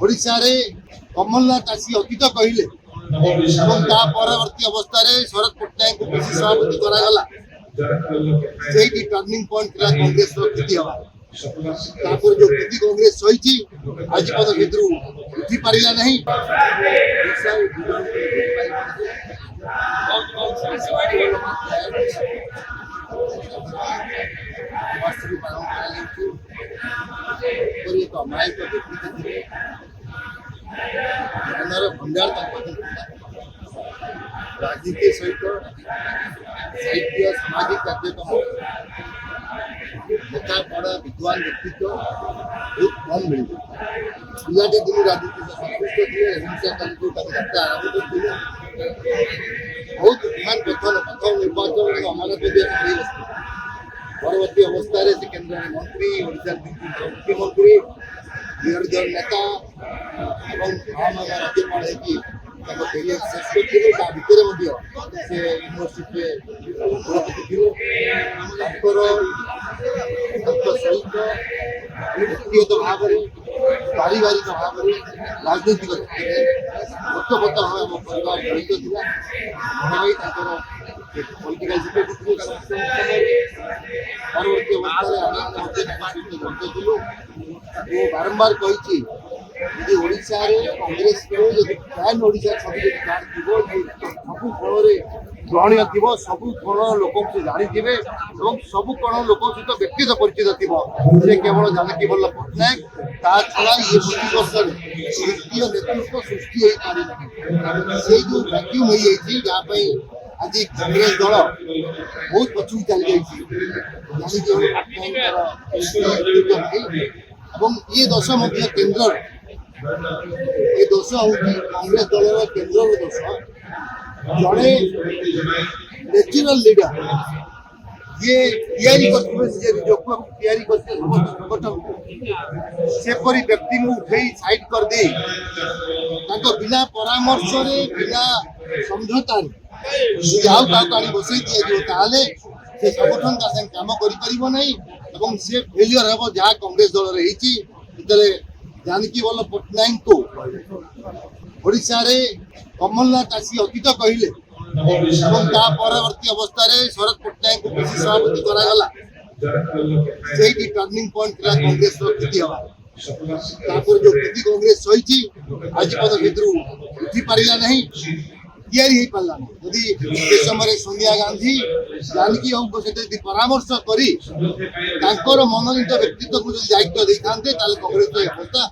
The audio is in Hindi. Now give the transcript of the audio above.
ओडिशारे कमलनाथ आसी अतीत कहले परवर्ती अवस्था शरद पट्टनायक को पीसी सभापति करागला से टर्निंग पॉइंट था कांग्रेस स्थिति हवा जो स्थिति कांग्रेस सही आज पद भितर उठी पारा नहीं भंडार राजनीति सहित साहित्य सामाजिक कार्यक्रम लेखा पढ़ा विद्वान व्यक्तित्व बहुत कम मिले पिलाटे दिन राजनीति में संतुष्ट थे हिंसा यात्रा आरम्भ करते बहुत महान प्रथम निर्वाचन अमानत परवर्ती अवस्था केन्द्र मंत्री मुख्यमंत्री विरोधी दल नेता राज्यपाल कैरियर शेष कर यूनिवर्सिटी सहित व्यक्तिगत भाव पारिवारिक भाव राजनैतिक गतपत भाव आम परिवार जड़ित था भाई पॉलिटिकल परवर्ती अवस्था जड़ित बारंबार कही ओडिशा कांग्रेस प्लान ओडिशा सब फल ग्रहणीय थी सब कण लोक जानी सब कण लोक सहित व्यक्तिगत परिचित थी से केवल जानकी वल्लभ पट्टनायक ता छड़ा ये 25 वर्ष वित्तीय नेतृत्व सृष्टि हो पारि से जो वैक्यूम हो जाए आज कांग्रेस दल बहुत पछुई चली जाती ये दश केन्द्र ये दोष हूँ कांग्रेस दल केन्द्र दोष जड़े नेचुरल लीडर ये संगठन सेपरी व्यक्ति उठे साइड कर दे बिना परामर्श बिना समझौता बसई दिखाई से संगठन का काम कर फेलियर हम जहाँ कांग्रेस दल रही जानकी वल्लभ पट्टनायक को ओडिशा रे कमलनाथ आसी अतीत कहले परवर्ती अवस्था शरद पट्टनायक को पीसी सभापति करागला से टर्निंग पॉइंट था कांग्रेस स्थिति हवा जो स्थिति कांग्रेस सही आज पद भितर उठी पारा नहीं यदि समय सोनिया गांधी जानकी सहित परामर्श कर मनोनीत व्यक्तित्व को दायित्व देते कांग्रेस अवस्था